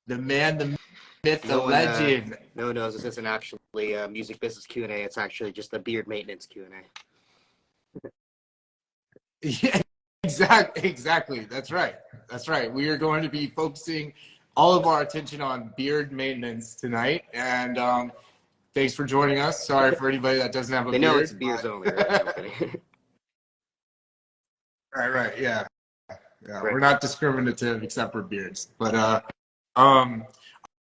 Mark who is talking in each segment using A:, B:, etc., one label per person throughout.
A: The man, the myth, the
B: No one,
A: legend.
B: no one knows this isn't actually a music business Q&A. It's actually just a beard maintenance Q&A.
A: Yeah, exactly. That's right. We are going to be focusing all of our attention on beard maintenance tonight. And thanks for joining us. Sorry for anybody that doesn't have a
B: They
A: beard.
B: know it's beards only, right? No, I'm kidding.
A: Right. Yeah.
B: Right.
A: We're not discriminative except for beards. But all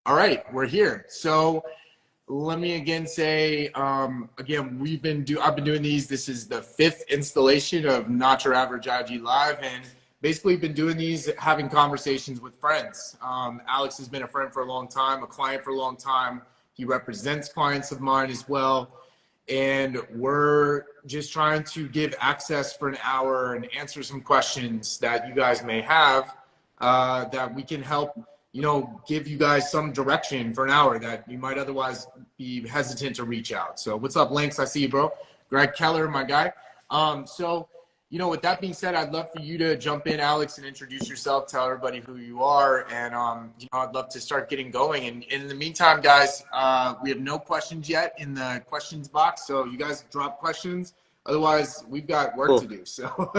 A: right, we're here. So let me again say, again, I've been doing these. This is the 5th installation of Not Your Average IG Live, and basically been doing these, having conversations with friends. Alex has been a friend for a long time, a client for a long time. He represents clients of mine as well. And we're just trying to give access for an hour and answer some questions that you guys may have, that we can help, give you guys some direction for an hour that you might otherwise be hesitant to reach out. So what's up, Lynx? I see you, bro. Greg Keller, my guy. With that being said, I'd love for you to jump in, Alex, and introduce yourself, tell everybody who you are, and I'd love to start getting going. And in the meantime, guys, we have no questions yet in the questions box, so you guys drop questions. Otherwise, we've got work to do. So,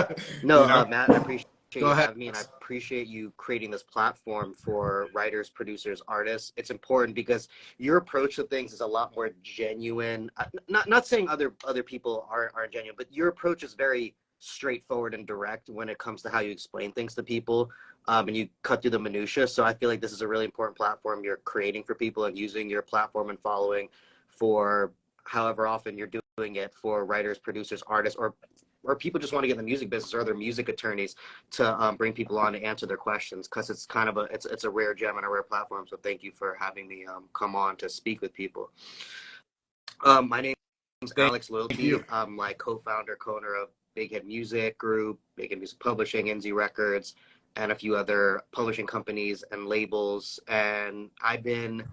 B: no, Matt, I appreciate you
A: Go ahead.
B: having me, and I appreciate you creating this platform for writers, producers, artists. It's important because your approach to things is a lot more genuine. Not saying other people aren't genuine, but your approach is very straightforward and direct when it comes to how you explain things to people, and you cut through the minutia. So I feel like this is a really important platform you're creating for people, and using your platform and following for however often you're doing it for writers, producers, artists, or people just want to get in the music business, or their music attorneys, to bring people on to answer their questions, because it's kind of it's a rare gem and a rare platform. So thank you for having me come on to speak with people. My name is Alex Loyalty. I'm like co-founder, co-owner of Bighead Music Group, Bighead Music Publishing, NZ Records, and a few other publishing companies and labels. And I've been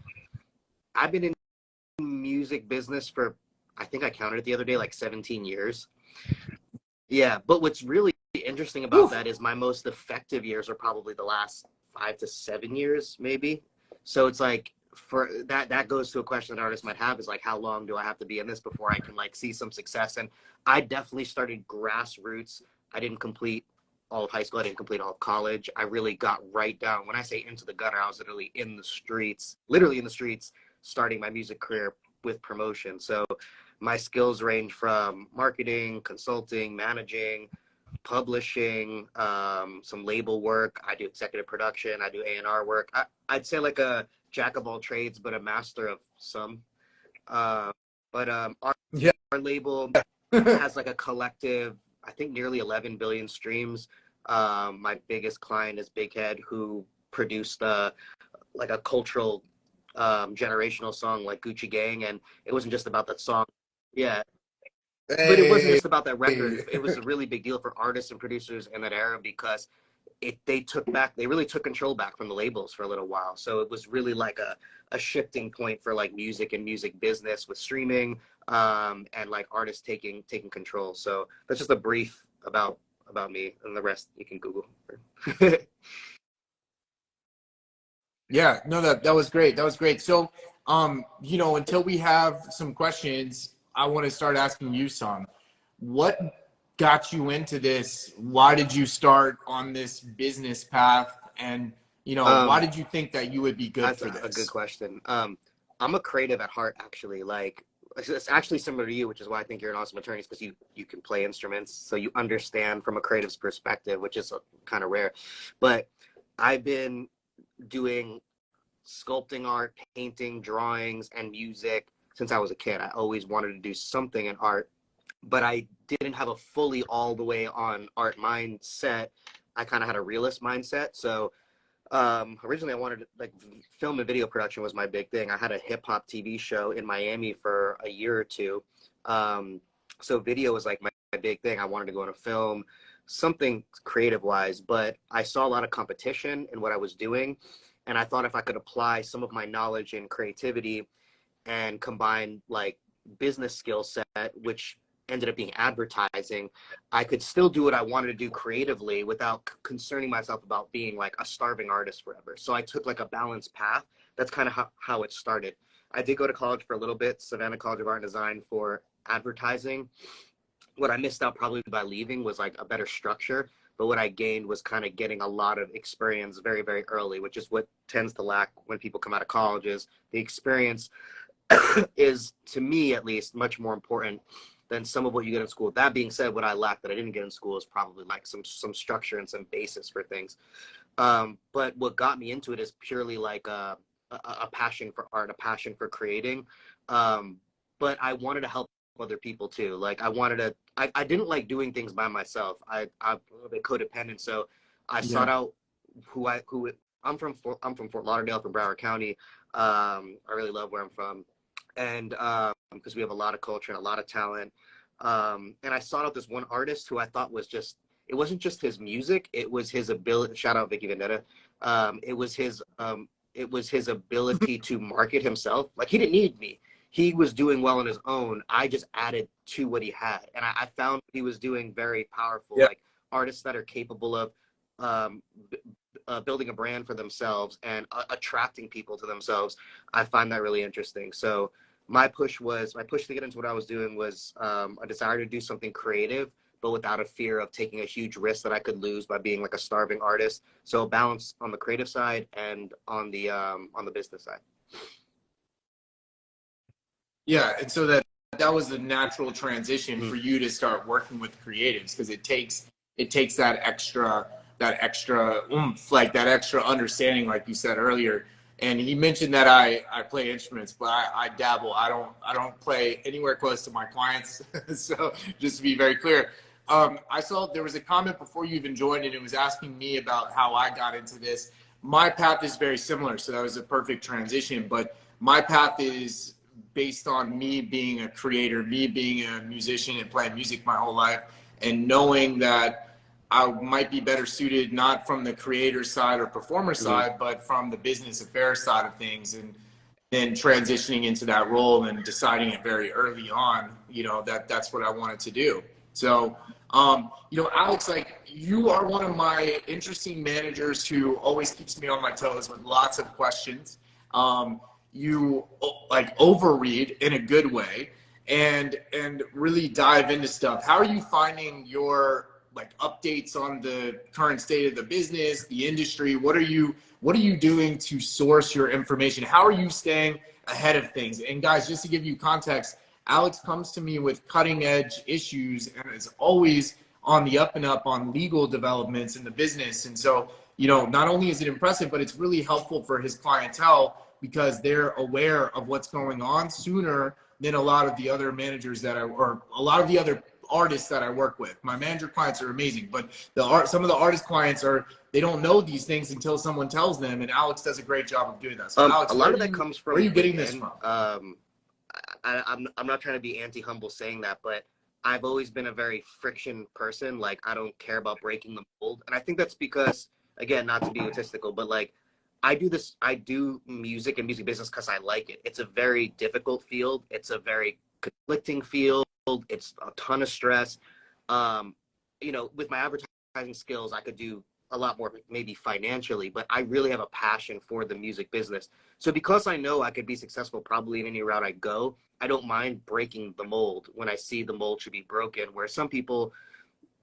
B: in music business for, I think I counted it the other day, like 17 years. Yeah, but what's really interesting about that is my most effective years are probably the last 5 to 7 years, maybe. So it's like, for that goes to a question that artists might have, is like, how long do I have to be in this before I can like see some success? And I definitely started grassroots. I didn't complete all of high school. I didn't complete all of college. I really got right down. When I say into the gutter, I was literally in the streets, starting my music career with promotion. So my skills range from marketing, consulting, managing, publishing, some label work. I do executive production. I do A&R work. I'd say like a jack of all trades, but a master of some. Our label has like a collective, I think, nearly 11 billion streams. My biggest client is Bighead, who produced like a cultural generational song like Gucci Gang, and it wasn't just about that song. Yeah. But it wasn't just about that record. It was a really big deal for artists and producers in that era, because they really took control back from the labels for a little while. So it was really like a shifting point for like music and music business with streaming, and like artists taking control. So that's just a brief about me, and the rest you can Google.
A: Yeah, no, that was great. So, until we have some questions, I want to start asking you some. What got you into this? Why did you start on this business path? And, why did you think that you would be good for this?
B: That's a good question. I'm a creative at heart, actually. Like, it's actually similar to you, which is why I think you're an awesome attorney, because you can play instruments, so you understand from a creative's perspective, which is kind of rare. But I've been doing sculpting art, painting, drawings, and music since I was a kid. I always wanted to do something in art, but I didn't have a fully all the way on art mindset. I kind of had a realist mindset. So originally I wanted, like, film and video production was my big thing. I had a hip hop TV show in Miami for a year or two. So video was like my big thing. I wanted to go into film, something creative wise, but I saw a lot of competition in what I was doing. And I thought if I could apply some of my knowledge and creativity and combine like business skill set, which ended up being advertising, I could still do what I wanted to do creatively without concerning myself about being like a starving artist forever. So I took like a balanced path. That's kind of how it started. I did go to college for a little bit, Savannah College of Art and Design, for advertising. What I missed out probably by leaving was like a better structure, but what I gained was kind of getting a lot of experience very, very early, which is what tends to lack when people come out of college. Is the experience is, to me at least, much more important than some of what you get in school. That being said, what I lacked that I didn't get in school is probably like some structure and some basis for things. But what got me into it is purely like a passion for art, a passion for creating. But I wanted to help other people too. Like I didn't like doing things by myself. I'm a little bit codependent, so I sought out I'm from Fort Lauderdale, from Broward County. I really love where I'm from, and because we have a lot of culture and a lot of talent. And I sought out this one artist who I thought was just, it wasn't just his music, it was his ability. Shout out Vicky Vendetta. It was his ability to market himself. Like, he didn't need me. He was doing well on his own. I just added to what he had. And I found he was doing very powerful, like artists that are capable of building a brand for themselves and attracting people to themselves. I find that really interesting. So my push to get into what I was doing was a desire to do something creative, but without a fear of taking a huge risk that I could lose by being like a starving artist. So a balance on the creative side and on the business side.
A: Yeah, and so that was the natural transition for you to start working with creatives, because it takes that extra oomph, like that extra understanding, like you said earlier. And he mentioned that I play instruments, but I dabble. I don't play anywhere close to my clients. So just to be very clear, I saw there was a comment before you even joined, and it was asking me about how I got into this. My path is very similar, so that was a perfect transition. But my path is based on me being a creator, me being a musician and playing music my whole life, and knowing that I might be better suited not from the creator side or performer side, but from the business affairs side of things, and then transitioning into that role and deciding it very early on, you know, that's what I wanted to do. So, you know, Alex, like, you are one of my interesting managers who always keeps me on my toes with lots of questions. You like overread in a good way and really dive into stuff. How are you finding your like updates on the current state of the business, the industry? What are you doing to source your information? How are you staying ahead of things? And guys, just to give you context, Alex comes to me with cutting edge issues and is always on the up and up on legal developments in the business. And so, you know, not only is it impressive, but it's really helpful for his clientele, because they're aware of what's going on sooner than a lot of the other managers or a lot of the other artists that I work with. My manager clients are amazing, but some of the artist clients they don't know these things until someone tells them, and Alex does a great job of doing that. So Alex,
B: a lot of that comes from,
A: where are you getting this from?
B: I'm not trying to be anti-humble saying that, but I've always been a very friction person. Like, I don't care about breaking the mold. And I think that's because, again, not to be egotistical, but like, I do music and music business because I like it. It's a very difficult field. It's a very conflicting field. It's a ton of stress. You know, with my advertising skills, I could do a lot more maybe financially, but I really have a passion for the music business. So because I know I could be successful probably in any route I go, I don't mind breaking the mold when I see the mold should be broken, where some people,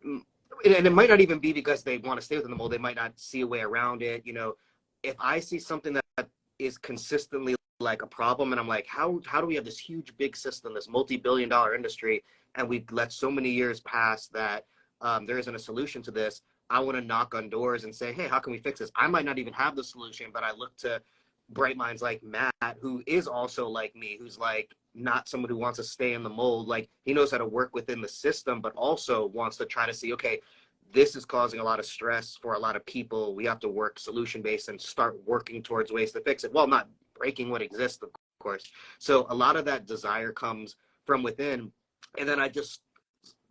B: and it might not even be because they want to stay within the mold, they might not see a way around it. You know, if I see something that is consistently like a problem, and I'm like, how do we have this huge big system, this multi-billion-dollar industry, and we've let so many years pass that there isn't a solution to this? I want to knock on doors and say, hey, how can we fix this? I might not even have the solution, but I look to bright minds like Matt, who is also like me, who's like not someone who wants to stay in the mold. Like, he knows how to work within the system, but also wants to try to see, okay, this is causing a lot of stress for a lot of people. We have to work solution-based and start working towards ways to fix it. Well, not breaking what exists, of course. So a lot of that desire comes from within. And then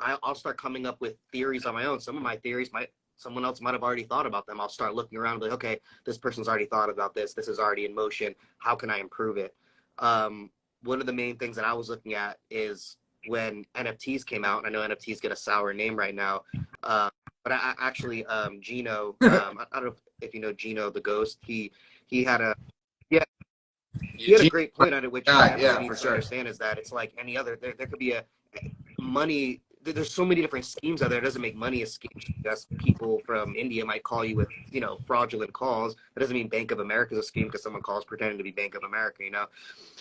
B: I'll start coming up with theories on my own. Some of my theories someone else might have already thought about them. I'll start looking around and be like, okay, this person's already thought about this. This is already in motion. How can I improve it? One of the main things that I was looking at is when NFTs came out. And I know NFTs get a sour name right now. But I actually, Gino, I don't know if you know Gino the Ghost. He had a, yeah, he had a great point on it, which everybody needs to understand is that it's like any other, there could be a money, there's so many different schemes out there. It doesn't make money a scheme. That's people from India might call you with, you know, fraudulent calls. That doesn't mean Bank of America is a scheme because someone calls pretending to be Bank of America, you know?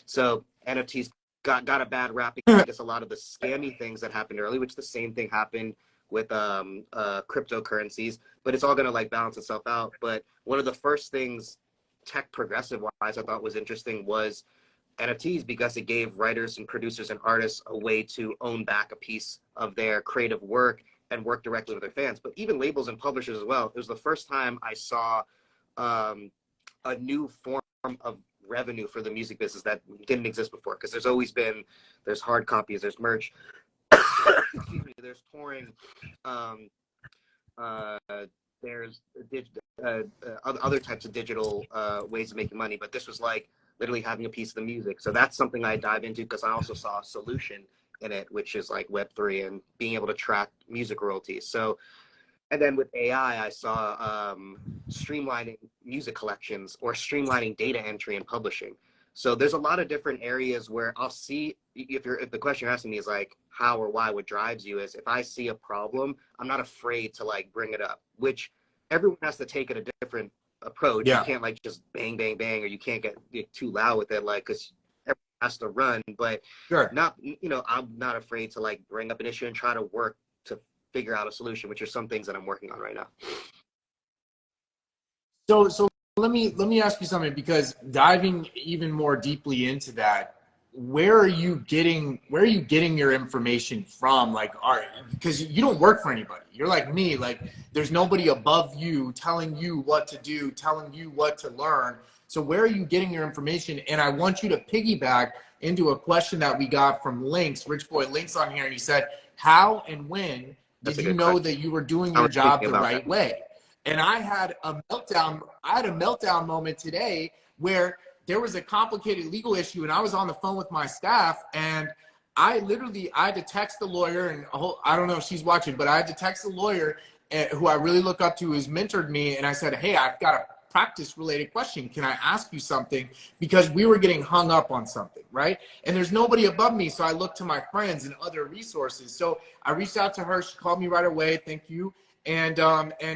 B: So NFTs got a bad rap because a lot of the scammy things that happened early, which the same thing happened with cryptocurrencies, but it's all going to like balance itself out. But one of the first things tech progressive wise I thought was interesting was NFTs, because it gave writers and producers and artists a way to own back a piece of their creative work and work directly with their fans. But even labels and publishers as well. It was the first time I saw a new form of revenue for the music business that didn't exist before, because there's always been, there's hard copies, there's merch, excuse me, there's touring, there's other types of digital ways of making money, but this was like literally having a piece of the music. So that's something I dive into, because I also saw a solution in it, which is like Web3 and being able to track music royalties. So, and then with AI, I saw streamlining music collections or streamlining data entry and publishing. So there's a lot of different areas where I'll see, if the question you're asking me is like how or why, what drives you is if I see a problem, I'm not afraid to like bring it up, which everyone has to take it a different approach. You can't like just bang, bang, bang, or you can't get too loud with it, like, because everyone has to run, but not, you know, I'm not afraid to like bring up an issue and try to work to figure out a solution, which are some things that I'm working on right now.
A: So let me ask you something, because diving even more deeply into that, where are you getting your information from? Like, because you don't work for anybody. You're like me, like there's nobody above you telling you what to do, telling you what to learn. So where are you getting your information? And I want you to piggyback into a question that we got from Links, Rich Boy Links on here, and he said, how and when did you know that you were doing your job the right way? And I had a meltdown moment today where there was a complicated legal issue and I was on the phone with my staff, and I had to text the lawyer, and I don't know if she's watching, but I had to text the lawyer who I really look up to, who's mentored me. And I said, hey, I've got a practice related question. Can I ask you something? Because we were getting hung up on something, right? And there's nobody above me. So I looked to my friends and other resources. So I reached out to her. She called me right away. Thank you. And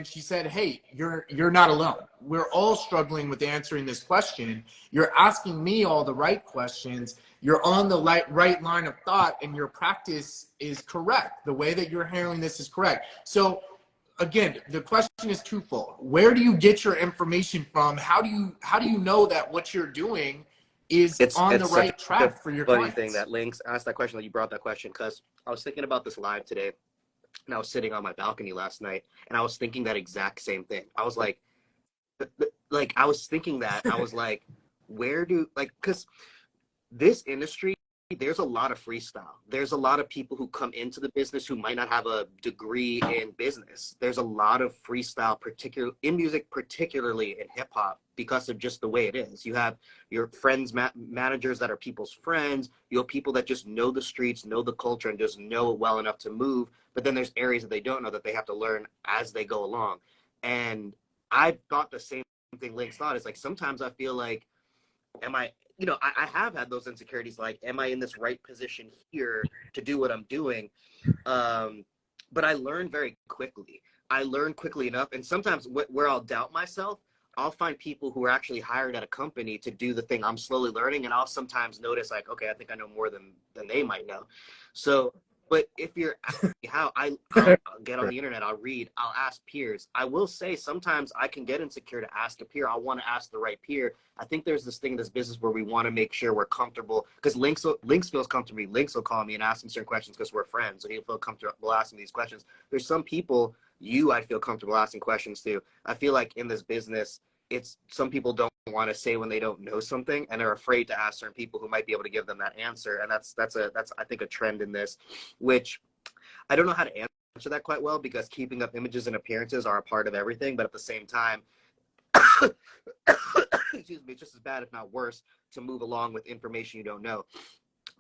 A: she said, hey, you're not alone. We're all struggling with answering this question. You're asking me all the right questions. You're on the right line of thought, and your practice is correct. The way that you're handling this is correct. So again, the question is twofold. Where do you get your information from? How do you know that what you're doing is on the right track for your clients?
B: Funny thing that Links asked that question, that you brought that question, because I was thinking about this live today. And I was sitting on my balcony last night, and I was thinking that exact same thing. I was like I was thinking that. I was like, because this industry, there's a lot of freestyle. There's a lot of people who come into the business who might not have a degree in business. There's a lot of freestyle, particularly in music, particularly in hip hop, because of just the way it is. You have your friends, managers that are people's friends. You have people that just know the streets, know the culture, and just know it well enough to move. But then there's areas that they don't know that they have to learn as they go along. And I thought the same thing Links thought. Is like, sometimes I feel like, I have had those insecurities, like, am I in this right position here to do what I'm doing? But I learned very quickly. I learned quickly enough. And sometimes where I'll doubt myself, I'll find people who are actually hired at a company to do the thing I'm slowly learning. And I'll sometimes notice, like, okay, I think I know more than they might know. So, but if you're asking me how, I'll get on the internet, I'll read, I'll ask peers. I will say sometimes I can get insecure to ask a peer. I want to ask the right peer. I think there's this thing in this business where we want to make sure we're comfortable, because Links feels comfortable. Links will call me and ask him certain questions because we're friends. So he'll feel comfortable asking these questions. There's some people I feel comfortable asking questions to. I feel like in this business, it's some people don't want to say when they don't know something, and are afraid to ask certain people who might be able to give them that answer. And that's I think a trend in this, which I don't know how to answer that quite well, because keeping up images and appearances are a part of everything. But at the same time, excuse me, it's just as bad, if not worse, to move along with information you don't know.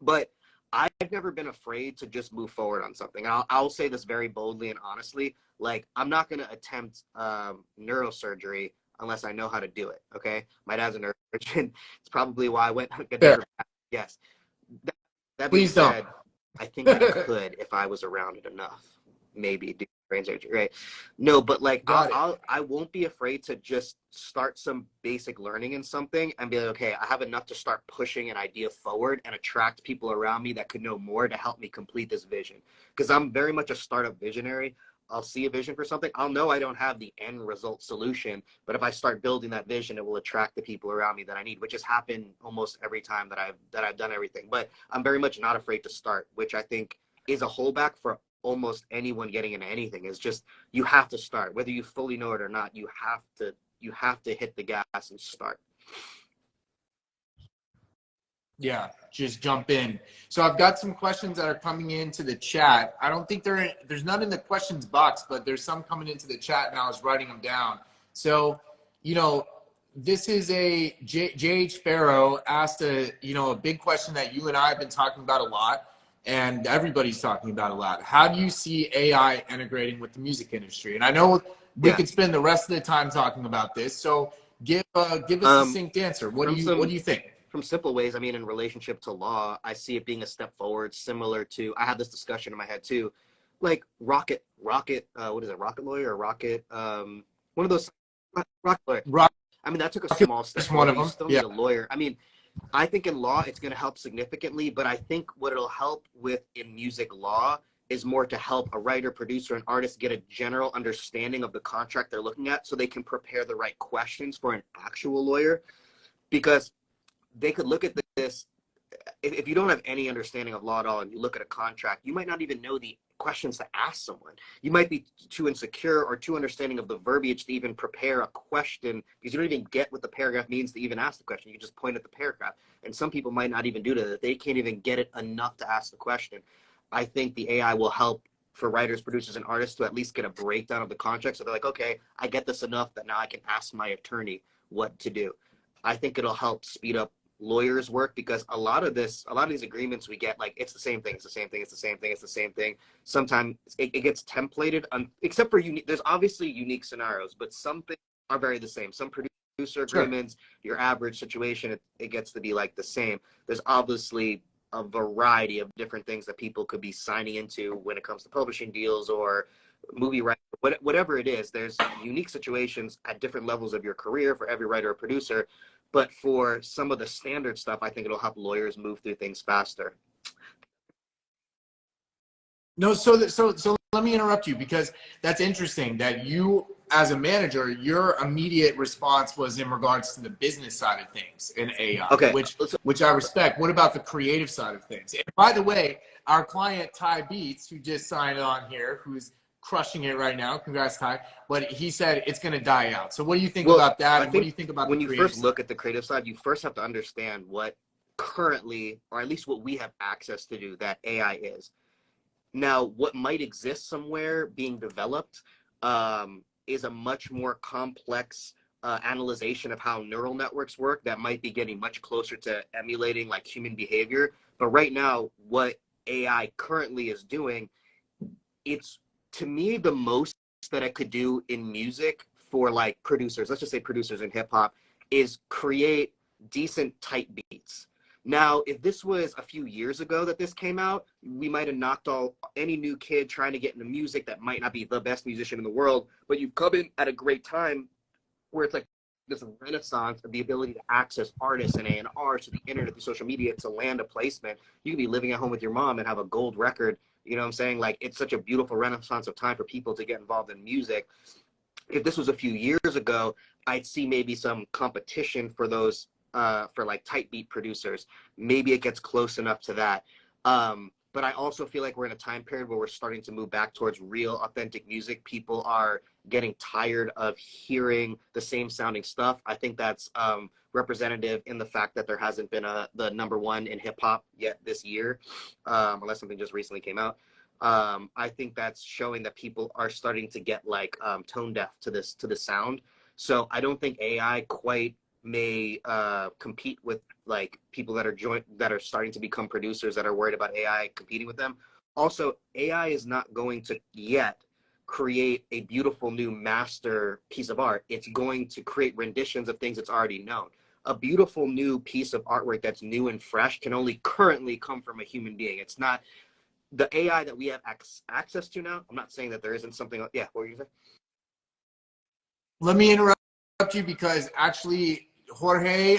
B: But I've never been afraid to just move forward on something. And I'll say this very boldly and honestly. Like, I'm not going to attempt neurosurgery unless I know how to do it. Okay. My dad's a neurosurgeon. It's probably why I went.
A: Fair.
B: Yes. That being
A: Please don't.
B: said, I think I could if I was around it enough. Maybe do brain surgery, right? No, but like I won't be afraid to just start some basic learning in something and be like, okay, I have enough to start pushing an idea forward and attract people around me that could know more to help me complete this vision. Because I'm very much a startup visionary. I'll see a vision for something. I'll know I don't have the end result solution, but if I start building that vision, it will attract the people around me that I need, which has happened almost every time that I've done everything. But I'm very much not afraid to start, which I think is a holdback for almost anyone getting into anything. Is just, you have to start, whether you fully know it or not. You have to hit the gas and start.
A: Yeah, just jump in. So I've got some questions that are coming into the chat. I don't think there's none in the questions box, but there's some coming into the chat and I was writing them down. So, this is a JH Farrow asked a big question that you and I have been talking about a lot and everybody's talking about a lot. How do you see AI integrating with the music industry? And I know we could spend the rest of the time talking about this. So give us a succinct answer. What do you think?
B: From simple ways, I mean, in relationship to law, I see it being a step forward, similar to, I had this discussion in my head too, like Rocket, what is it, Rocket Lawyer or Rocket, one of those, Rocket Lawyer. I mean, that took a small step.
A: That's one of them.
B: You still need a lawyer. I mean, I think in law, it's going to help significantly, but I think what it'll help with in music law is more to help a writer, producer, and artist get a general understanding of the contract they're looking at so they can prepare the right questions for an actual lawyer. Because they could look at this, if you don't have any understanding of law at all and you look at a contract, you might not even know the questions to ask someone. You might be too insecure or too understanding of the verbiage to even prepare a question because you don't even get what the paragraph means to even ask the question. You just point at the paragraph. And some people might not even do that. They can't even get it enough to ask the question. I think the AI will help for writers, producers, and artists to at least get a breakdown of the contract. So they're like, okay, I get this enough that now I can ask my attorney what to do. I think it'll help speed up lawyers' work because a lot of these agreements we get, like, it's the same thing, it's the same thing, it's the same thing, it's the same thing. Sometimes it gets templated, except for there's obviously unique scenarios, but some things are very the same. Some producer agreements, your average situation, it gets to be like the same. There's obviously a variety of different things that people could be signing into when it comes to publishing deals or movie writing, whatever it is. There's unique situations at different levels of your career for every writer or producer. But for some of the standard stuff, I think it'll help lawyers move through things faster.
A: No, so let me interrupt you because that's interesting that you, as a manager, your immediate response was in regards to the business side of things in AI,
B: okay,
A: which I respect. What about the creative side of things? And by the way, our client Ty Beats, who just signed on here, who's crushing it right now. Congrats, Ty. But he said it's going to die out. So what do you think about that? And what do you think about
B: when
A: the
B: you first look at the creative side, you first have to understand what currently, or at least what we have access to do, that AI is. Now, what might exist somewhere being developed is a much more complex analyzation of how neural networks work that might be getting much closer to emulating like human behavior. But right now, what AI currently is doing, it's, to me, the most that I could do in music for like producers, let's just say producers in hip hop, is create decent tight beats. Now, if this was a few years ago that this came out, we might have knocked any new kid trying to get into music that might not be the best musician in the world, but you've come in at a great time where it's like this renaissance of the ability to access artists and A&R to the internet, through social media, to land a placement. You can be living at home with your mom and have a gold record. You know what I'm saying? Like, it's such a beautiful renaissance of time for people to get involved in music. If this was a few years ago, I'd see maybe some competition for those, for like tight beat producers. Maybe it gets close enough to that. But I also feel like we're in a time period where we're starting to move back towards real, authentic music. People are getting tired of hearing the same sounding stuff. I think that's representative in the fact that there hasn't been the #1 in hip hop yet this year, unless something just recently came out. I think that's showing that people are starting to get like tone deaf to this sound. So I don't think AI quite may compete with like people that are starting to become producers that are worried about AI competing with them. Also, AI is not going to yet create a beautiful new master piece of art. It's going to create renditions of things it's already known. A beautiful new piece of artwork that's new and fresh can only currently come from a human being. It's not the AI that we have access to now. I'm not saying that there isn't something. Yeah, what were you saying?
A: Let me interrupt you because actually Jorge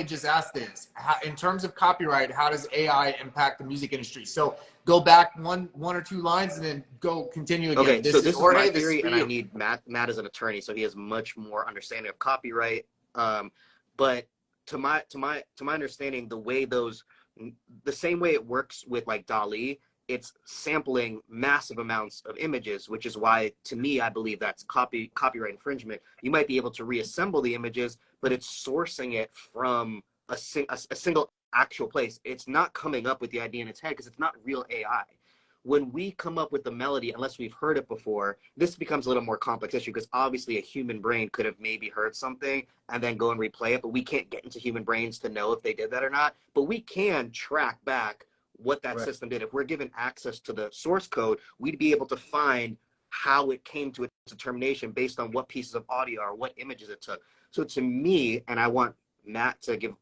A: just asked this. In terms of copyright, how does AI impact the music industry? So go back one or two lines and then go continue again.
B: Okay, so this is my theory, and I need Matt. Matt is an attorney, so he has much more understanding of copyright. But to my understanding, the same way it works with like DALL-E, it's sampling massive amounts of images, which is why, to me, I believe that's copyright infringement. You might be able to reassemble the images, but it's sourcing it from a single actual place. It's not coming up with the idea in its head because it's not real AI. When we come up with the melody, unless we've heard it before, this becomes a little more complex issue because obviously a human brain could have maybe heard something and then go and replay it, but we can't get into human brains to know if they did that or not. But we can track back what that system did. If we're given access to the source code, we'd be able to find how it came to its determination based on what pieces of audio or what images it took. So to me, and I want Matt to give,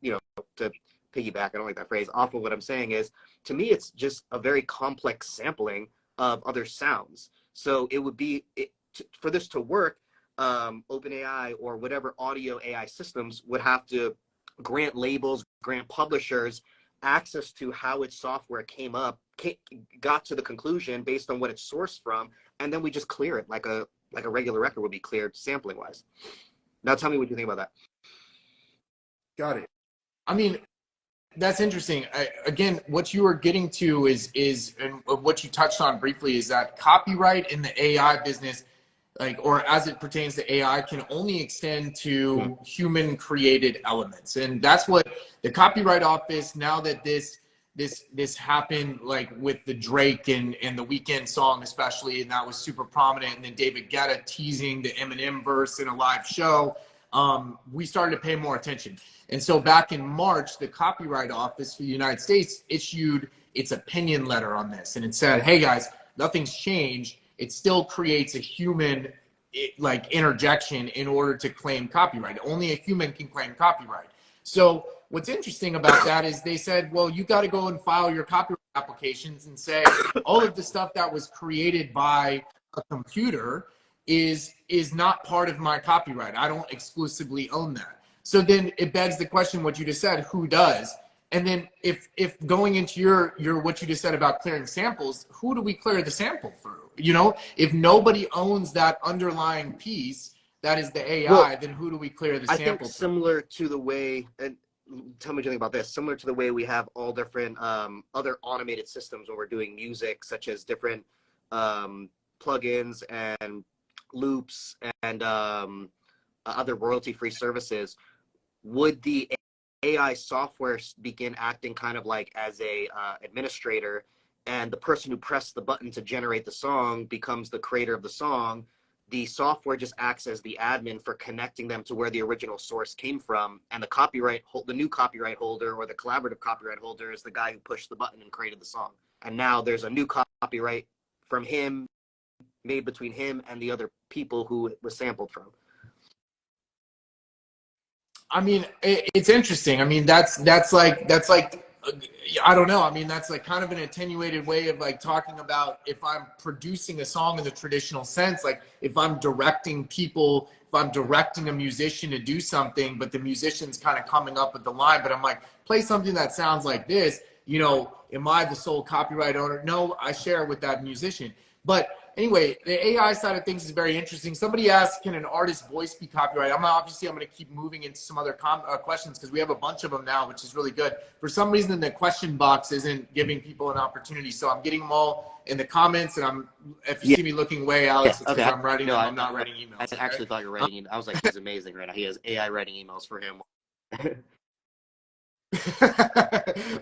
B: to piggyback, I don't like that phrase, off of what I'm saying is, to me, it's just a very complex sampling of other sounds. So it would be, for this to work, OpenAI or whatever audio AI systems would have to grant labels, grant publishers access to how its software got to the conclusion based on what it's sourced from, and then we just clear it like a regular record would be cleared sampling wise. Now tell me what you think about that.
A: Got it. I mean, that's interesting. Again, what you were getting to is and what you touched on briefly is that copyright in the AI business, or as it pertains to AI, can only extend to human created elements. And that's what the Copyright Office, now that this happened, like with the Drake and the Weeknd song especially, and that was super prominent, and then David Guetta teasing the Eminem verse in a live show, we started to pay more attention. And so back in March, the Copyright Office for the United States issued its opinion letter on this, and it said, hey guys, nothing's changed. It still creates a human interjection in order to claim copyright. Only a human can claim copyright. So what's interesting about that is they said, well, you got to go and file your copyright applications and say all of the stuff that was created by a computer is not part of my copyright. I don't exclusively own that. So then it begs the question, what you just said, who does? And then if going into your what you just said about clearing samples, who do we clear the sample through? If nobody owns that underlying piece, that is the AI, then who do we clear the sample through? I think
B: similar to the way, and tell me what you think about this, similar to the way we have all different other automated systems when we're doing music, such as different plugins and loops and other royalty-free services. Would the AI software begin acting kind of like as a administrator, and the person who pressed the button to generate the song becomes the creator of the song? The software just acts as the admin for connecting them to where the original source came from, and the new copyright holder or the collaborative copyright holder is the guy who pushed the button and created the song. And now there's a new copyright from him, made between him and the other people who it was sampled from.
A: I mean, it's interesting. I mean, that's like I don't know. I mean, that's like kind of an attenuated way of like talking about if I'm producing a song in the traditional sense, like if I'm directing people, if I'm directing a musician to do something, but the musician's kind of coming up with the line, but I'm like, play something that sounds like this, am I the sole copyright owner? No, I share with that musician. But anyway, the AI side of things is very interesting. Somebody asked, can an artist's voice be copyrighted? I'm going to keep moving into some other questions because we have a bunch of them now, which is really good. For some reason, the question box isn't giving people an opportunity. So I'm getting them all in the comments. And if you see me looking away, Alex, it's because I'm writing them. I'm not writing emails.
B: I actually thought you were writing emails. I was like, he's amazing right now. He has AI writing emails for him.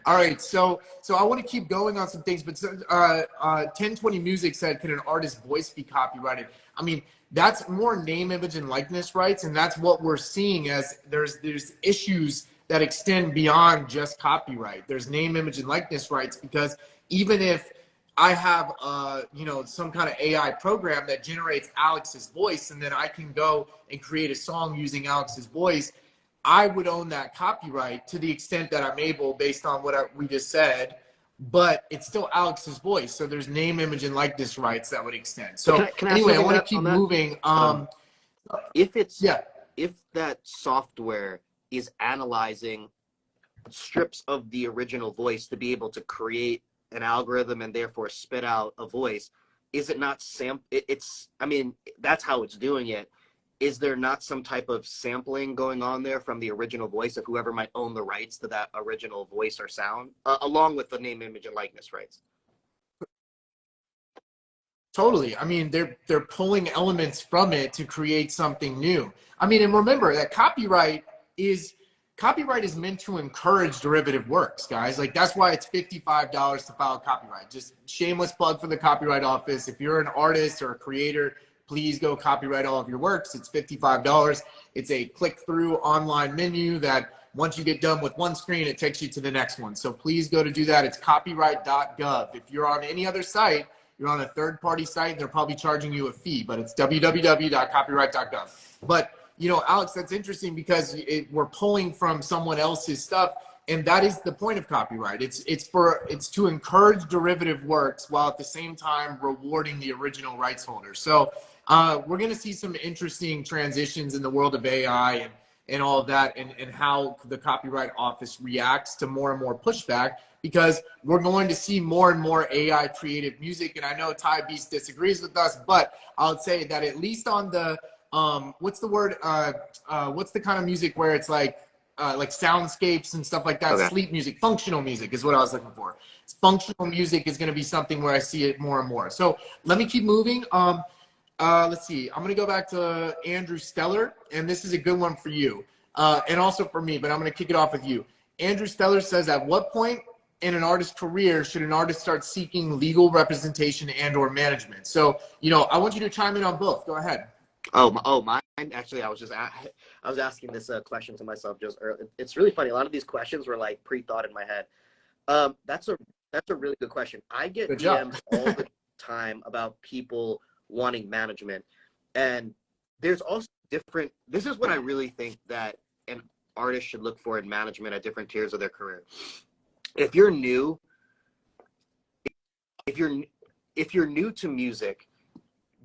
A: All right, so I want to keep going on some things, but 1020 Music said, can an artist's voice be copyrighted? I mean, that's more name, image, and likeness rights. And that's what we're seeing as there's issues that extend beyond just copyright. There's name, image, and likeness rights, because even if I have, you know, some kind of AI program that generates Alex's voice, and then I can go and create a song using Alex's voice, I would own that copyright to the extent that I'm able, based on what we just said, but it's still Alex's voice. So there's name, image, and likeness rights that would extend. So
B: can I
A: anyway, I want to keep moving.
B: If that software is analyzing strips of the original voice to be able to create an algorithm and therefore spit out a voice, is it not I mean, that's how it's doing it. Is there not some type of sampling going on there from the original voice of whoever might own the rights to that original voice or sound, along with the name, image, and likeness rights?
A: Totally. I mean, they're pulling elements from it to create something new. I mean, and remember that copyright is meant to encourage derivative works, guys. Like, that's why it's $55 to file copyright. Just shameless plug for the Copyright Office. If you're an artist or a creator, please go copyright all of your works. It's $55. It's a click-through online menu that once you get done with one screen, it takes you to the next one. So please go to do that. It's copyright.gov. If you're on any other site, you're on a third-party site, and they're probably charging you a fee, but it's www.copyright.gov. But, you know, Alex, that's interesting because we're pulling from someone else's stuff, and that is the point of copyright. It's to encourage derivative works while at the same time rewarding the original rights holder. So we're going to see some interesting transitions in the world of AI and all of that, and how the Copyright Office reacts to more and more pushback, because we're going to see more and more AI creative music. And I know Ty Beast disagrees with us, but I'll say that at least on the, what's the word? What's the kind of music where it's like soundscapes and stuff like that? Okay. Sleep music, functional music is what I was looking for. Functional music is going to be something where I see it more and more. So let me keep moving. Let's see. I'm going to go back to Andrew Steller, and this is a good one for you, and also for me, but I'm going to kick it off with you. Andrew Steller says, at what point in an artist's career should an artist start seeking legal representation and or management? So, you know, I want you to chime in on both. Go ahead.
B: Mine. Actually, I was asking this question to myself just earlier. It's really funny. A lot of these questions were like pre-thought in my head. That's a really good question. I get DMs all the time about people wanting management, and there's also different. This is what I really think that an artist should look for in management at different tiers of their career. If you're new to music,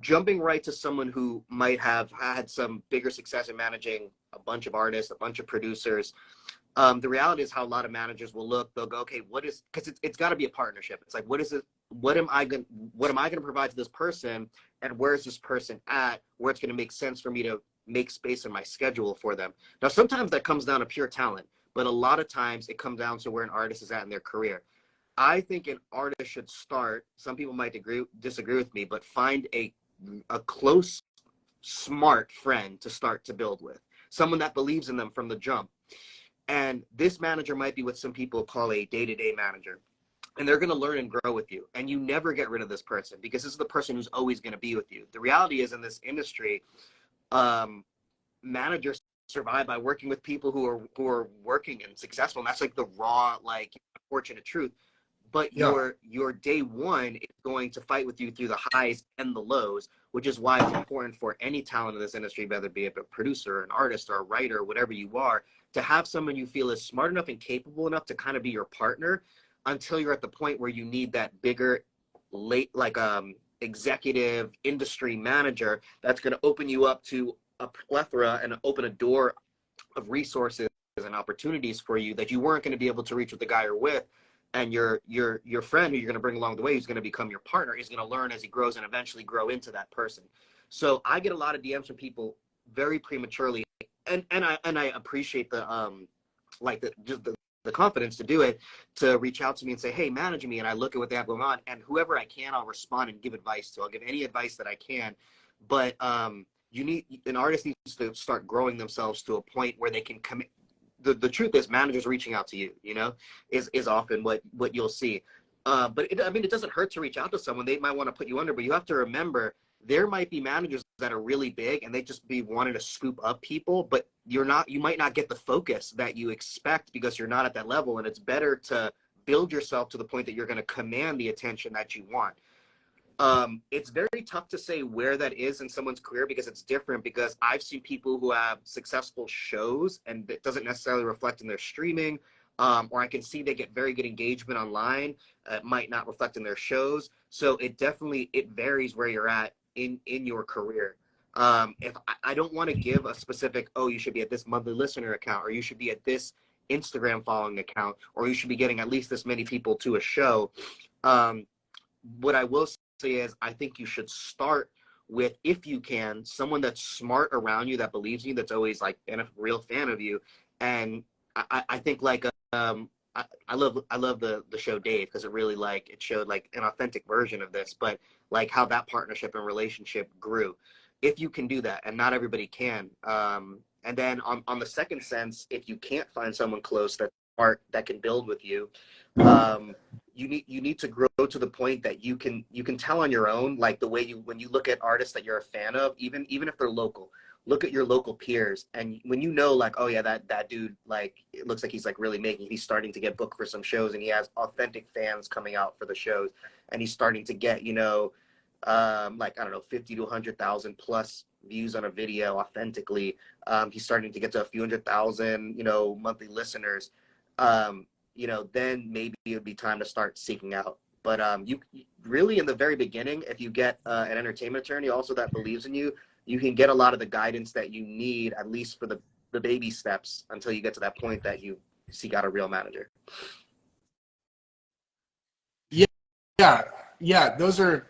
B: jumping right to someone who might have had some bigger success in managing a bunch of artists, a bunch of producers, the reality is how a lot of managers will look. They'll go, okay, because it's got to be a partnership. It's like, what am I going to provide to this person, and where's this person at, where it's going to make sense for me to make space in my schedule for them. Now, sometimes that comes down to pure talent, but a lot of times it comes down to where an artist is at in their career. I think an artist should start, some people might disagree with me, but find a close, smart friend to start to build with, someone that believes in them from the jump. And this manager might be what some people call a day-to-day manager. And they're going to learn and grow with you. And you never get rid of this person, because this is the person who's always going to be with you. The reality is, in this industry, managers survive by working with people who are working and successful. And that's like the raw, like, unfortunate truth. But your day one is going to fight with you through the highs and the lows, which is why it's important for any talent in this industry, whether it be a producer, an artist, or a writer, whatever you are, to have someone you feel is smart enough and capable enough to kind of be your partner until you're at the point where you need that bigger, executive industry manager that's going to open you up to a plethora and open a door of resources and opportunities for you that you weren't going to be able to reach with the guy you're with. And your friend who you're going to bring along the way, who's going to become your partner, is going to learn as he grows and eventually grow into that person. So I get a lot of DMs from people very prematurely, and I appreciate the confidence to do it, to reach out to me and say, hey, manage me. And I look at what they have going on, and whoever I can, I'll respond and give advice to. I'll give any advice that I can. But an artist needs to start growing themselves to a point where they can commit. The truth is, managers reaching out to you, is often what you'll see. But it doesn't hurt to reach out to someone. They might want to put you under, but you have to remember There might be managers that are really big and they just be wanting to scoop up people, but you might not get the focus that you expect because you're not at that level. And it's better to build yourself to the point that you're going to command the attention that you want. It's very tough to say where that is in someone's career because it's different, because I've seen people who have successful shows and it doesn't necessarily reflect in their streaming, or I can see they get very good engagement online. It might not reflect in their shows. So it varies where you're at in your career. If I don't want to give a specific, oh, you should be at this monthly listener account, or you should be at this Instagram following account, or you should be getting at least this many people to a show. What I will say is I think you should start with, if you can, someone that's smart around you, that believes in you, that's always like been a real fan of you. And I think like I love the show Dave, because it really it showed like an authentic version of this, but like how that partnership and relationship grew. If you can do that, and not everybody can. And then on the second sense, if you can't find someone close that's smart that can build with you, you need to grow to the point that you can tell on your own, like the way when you look at artists that you're a fan of, even if they're local, look at your local peers, and when you know, like, oh yeah, that dude, like, it looks like he's like really he's starting to get booked for some shows, and he has authentic fans coming out for the shows, and he's starting to get, like, I don't know, 50 to 100,000 plus views on a video authentically. He's starting to get to a few 100,000, monthly listeners. Then maybe it would be time to start seeking out. But you really, in the very beginning, if you get an entertainment attorney also that believes in you, you can get a lot of the guidance that you need, at least for the baby steps, until you get to that point that you seek out a real manager.
A: Yeah, those are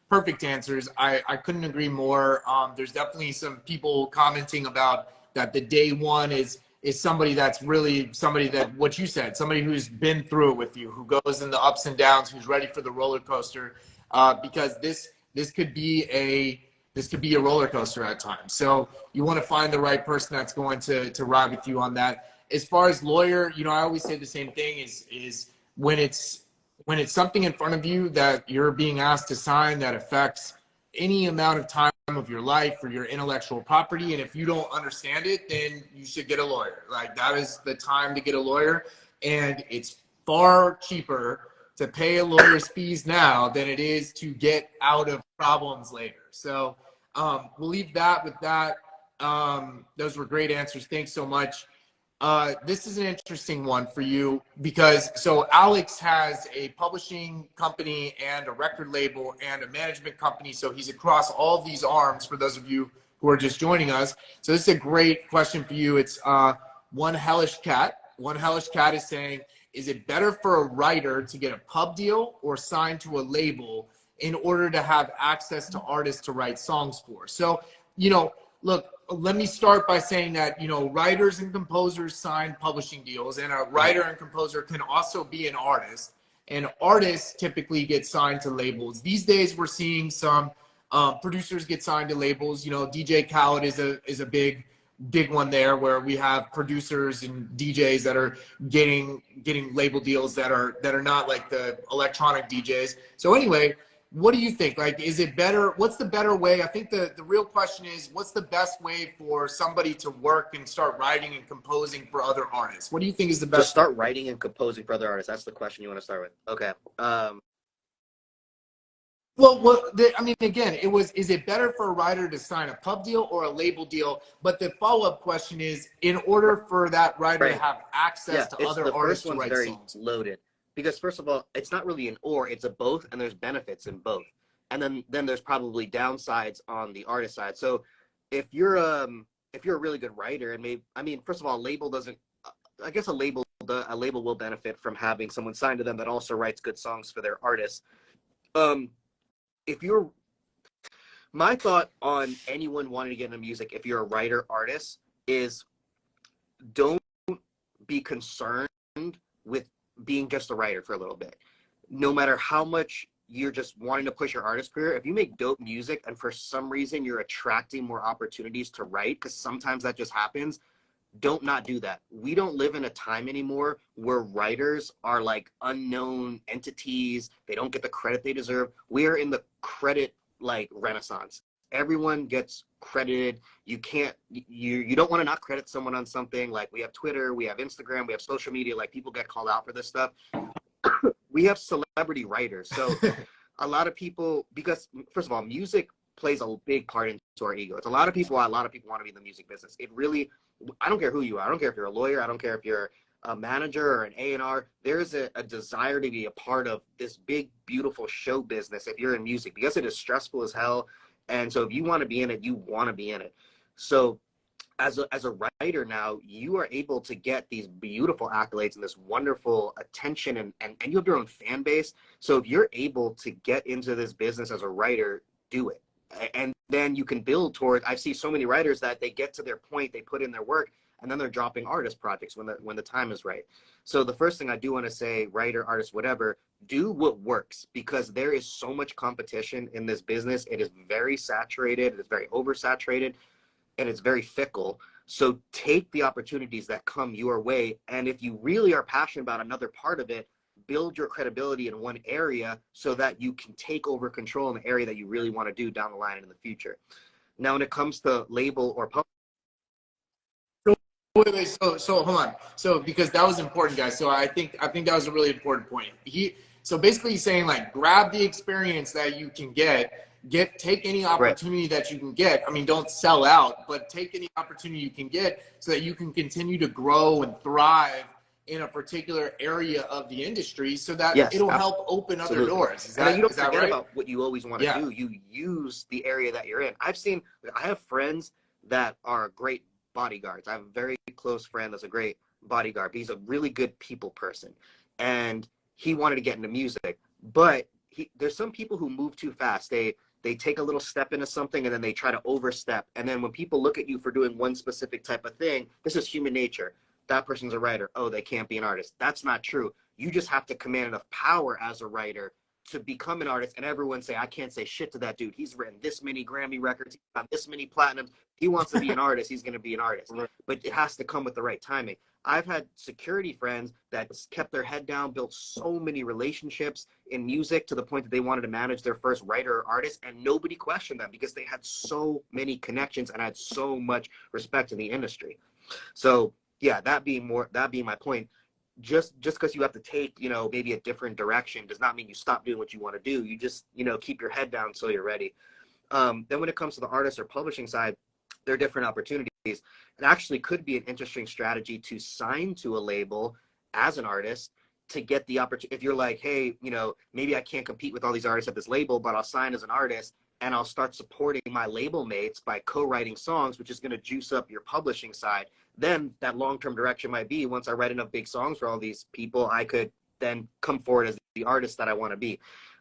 A: perfect answers. I couldn't agree more. There's definitely some people commenting about that the day one is somebody that's really somebody that, what you said, somebody who's been through it with you, who goes in the ups and downs, who's ready for the roller coaster, because this could be a roller coaster at times. So you want to find the right person that's going to ride with you on that. As far as lawyer, I always say the same thing is when it's something in front of you that you're being asked to sign that affects any amount of time of your life or your intellectual property, and if you don't understand it, then you should get a lawyer. Like, that is the time to get a lawyer, and it's far cheaper to pay a lawyer's fees now than it is to get out of problems later. So we'll leave that with that. Those were great answers. Thanks so much. This is an interesting one for you, because so Alex has a publishing company and a record label and a management company. So he's across all these arms, for those of you who are just joining us. So this is a great question for you. It's One Hellish Cat. One Hellish Cat is saying, is it better for a writer to get a pub deal or sign to a label in order to have access to artists to write songs for? So, look, let me start by saying that, writers and composers sign publishing deals, and a writer and composer can also be an artist, and artists typically get signed to labels. These days we're seeing some producers get signed to labels. DJ Khaled is a big one there, where we have producers and DJs that are getting label deals that are not like the electronic DJs. So anyway, what do you think? Like, is it better? What's the better way? I think the real question is, what's the best way for somebody to work and start writing and composing for other artists? What do you think is the best?
B: To start writing and composing for other artists. That's the question you want to start with. Okay.
A: Again, is it better for a writer to sign a pub deal or a label deal? But the follow-up question is, in order for that writer to have access to other artists to write songs.
B: Loaded. Because first of all, it's not really an or, it's a both, and there's benefits in both. And then there's probably downsides on the artist side. So if you're a really good writer, and first of all, a label doesn't, I guess a label will benefit from having someone signed to them that also writes good songs for their artists. My thought on anyone wanting to get into music, if you're a writer artist, is don't be concerned with being just a writer for a little bit. No matter how much you're just wanting to push your artist career, if you make dope music and for some reason you're attracting more opportunities to write, because sometimes that just happens, don't not do that. We don't live in a time anymore where writers are like unknown entities. They don't get the credit they deserve. We are in the credit like renaissance. Everyone gets credited. You don't want to not credit someone on something. Like we have Twitter, we have Instagram, we have social media, like people get called out for this stuff. We have celebrity writers. So a lot of people, because first of all, music plays a big part into our ego. It's a lot of people want to be in the music business. It really, I don't care who you are. I don't care if you're a lawyer. I don't care if you're a manager or an A&R. There's a desire to be a part of this big, beautiful show business if you're in music, because it is stressful as hell. And so if you want to be in it, you want to be in it. So as a writer now, you are able to get these beautiful accolades and this wonderful attention, and you have your own fan base. So if you're able to get into this business as a writer, do it. And then you can build toward, I see so many writers that they get to their point, they put in their work, and then they're dropping artist projects when the time is right. So the first thing I do want to say, writer, artist, whatever, do what works, because there is so much competition in this business. It is very saturated, it's very oversaturated, and it's very fickle. So take the opportunities that come your way. And if you really are passionate about another part of it, build your credibility in one area so that you can take over control in the area that you really want to do down the line and in the future. Now, when it comes to label or public.
A: Wait, so hold on. So because that was important, guys. So I think that was a really important point. So basically he's saying, like, grab the experience that you can take any opportunity that you can get. I mean, don't sell out, but take any opportunity you can get so that you can continue to grow and thrive in a particular area of the industry, so that it'll help open other doors. Is that,
B: you don't
A: is that
B: forget
A: right?
B: about what you always want to do. You use the area that you're in. I have friends that are great bodyguards. I have a very close friend that's a great bodyguard. He's a really good people person, and he wanted to get into music, but there's some people who move too fast. They take a little step into something and then they try to overstep. And then when people look at you for doing one specific type of thing, this is human nature. That person's a writer. Oh, they can't be an artist. That's not true. You just have to command enough power as a writer to become an artist, and everyone say, I can't say shit to that dude. He's written this many Grammy records, he's got this many platinums. He wants to be an artist. He's going to be an artist. But it has to come with the right timing. I've had security friends that kept their head down, built so many relationships in music to the point that they wanted to manage their first writer or artist, and nobody questioned them because they had so many connections and had so much respect in the industry. So yeah, that being my point. Just because you have to take, maybe a different direction does not mean you stop doing what you want to do. You just, keep your head down until you're ready. Then when it comes to the artist or publishing side, there are different opportunities. It actually could be an interesting strategy to sign to a label as an artist to get the opportunity. If you're like, hey, maybe I can't compete with all these artists at this label, but I'll sign as an artist and I'll start supporting my label mates by co-writing songs, which is going to juice up your publishing side. Then that long-term direction might be, once I write enough big songs for all these people, I could then come forward as the artist that I want to be.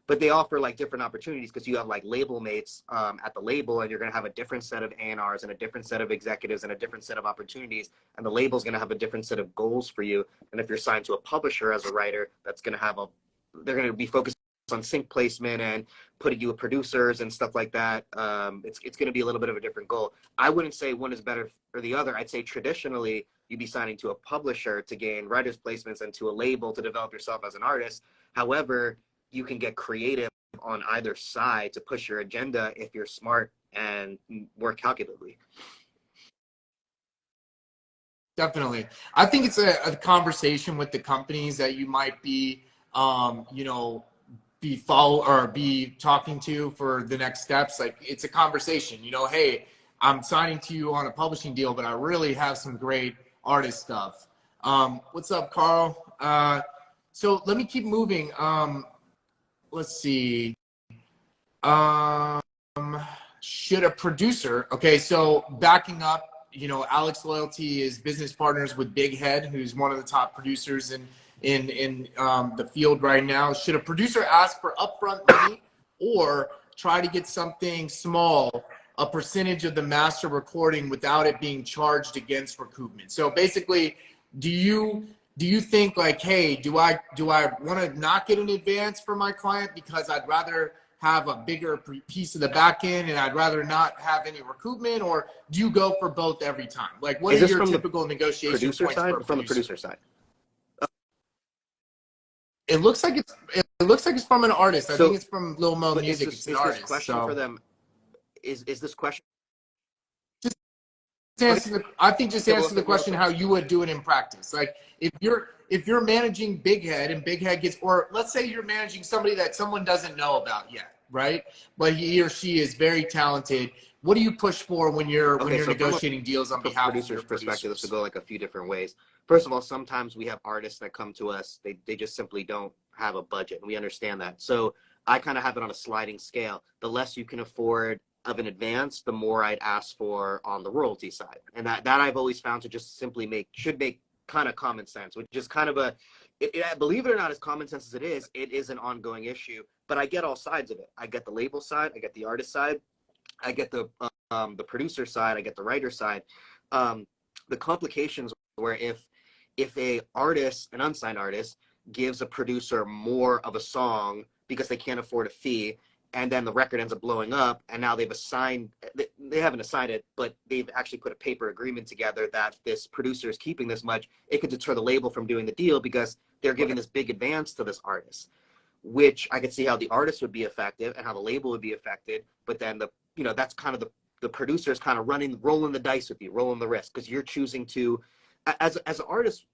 B: But they offer like different opportunities because you have like label mates at the label, and you're going to have a different set of A&Rs and a different set of executives and a different set of opportunities. And the label's going to have a different set of goals for you. And if you're signed to a publisher as a writer, that's going to have they're going to be focused on sync placement and putting you with producers and stuff like that. It's going to be a little bit of a different goal. I wouldn't say one is better or the other. I'd say traditionally you'd be signing to a publisher to gain writers placements and to a label to develop yourself as an artist. However, you can get creative on either side to push your agenda if you're smart and work calculatively.
A: Definitely. I think it's a conversation with the companies that you might be, be talking to for the next steps. Like, it's a conversation, hey, I'm signing to you on a publishing deal, but I really have some great artist stuff. What's up, Carl? So let me keep moving. Let's see. Should a producer, okay, so backing up, Alex Loyalty is business partners with Bighead, who's one of the top producers in the field right now. Should a producer ask for upfront money or try to get something small, a percentage of the master recording, without it being charged against recoupment? So basically, do you think like, hey, do I want to not get an advance for my client because I'd rather have a bigger piece of the back end and I'd rather not have any recoupment? Or do you go for both every time? Like, what are your typical negotiation points
B: from the producer side?
A: It looks like it's from an artist. I think it's from Lil Mo Music. It's an artist.
B: This question for them, is this question?
A: I think just answer the question how you would do it in practice. Like if you're managing Bighead and Bighead gets, or let's say you're managing somebody that someone doesn't know about yet, right? But he or she is very talented. What do you push for when you're negotiating deals on behalf of your producers?
B: Perspective, this will go like a few different ways. First of all, sometimes we have artists that come to us. They just simply don't have a budget, and we understand that. So I kind of have it on a sliding scale. The less you can afford of an advance, the more I'd ask for on the royalty side. And that I've always found to just simply should make kind of common sense, which is kind of believe it or not, as common sense as it is an ongoing issue, but I get all sides of it. I get the label side, I get the artist side, I get the producer side, I get the writer side. The complications where if a artist, an unsigned artist, gives a producer more of a song because they can't afford a fee, and then the record ends up blowing up, and now they haven't assigned it, but they've actually put a paper agreement together that this producer is keeping this much, it could deter the label from doing the deal because they're giving this big advance to this artist, which I could see how the artist would be affected and how the label would be affected, but then that's kind of the producer is kind of rolling the dice with you, rolling the risk, because you're choosing to, as an artist,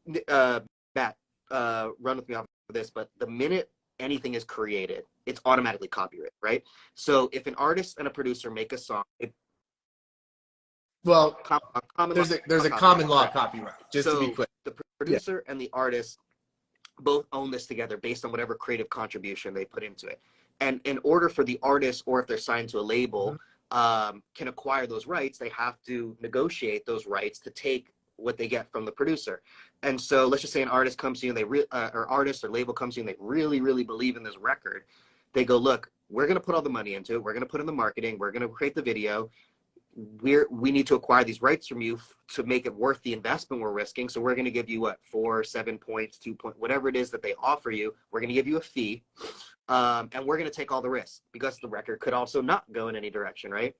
B: Matt, run with me off of this, but the minute anything is created, it's automatically copyright, right? So if an artist and a producer make a song,
A: there's a common law copyright, just to be clear.
B: The producer and the artist both own this together based on whatever creative contribution they put into it. And in order for the artist, or if they're signed to a label, can acquire those rights, they have to negotiate those rights to take what they get from the producer. And so let's just say an artist comes to you and or artist or label comes to you and they really, really believe in this record. They go, look, we're going to put all the money into it. We're going to put in the marketing. We're going to create the video. We need to acquire these rights from you to make it worth the investment we're risking. So we're going to give you 4, 7 points, 2 points, whatever it is that they offer you. We're going to give you a fee. And we're going to take all the risks because the record could also not go in any direction, right?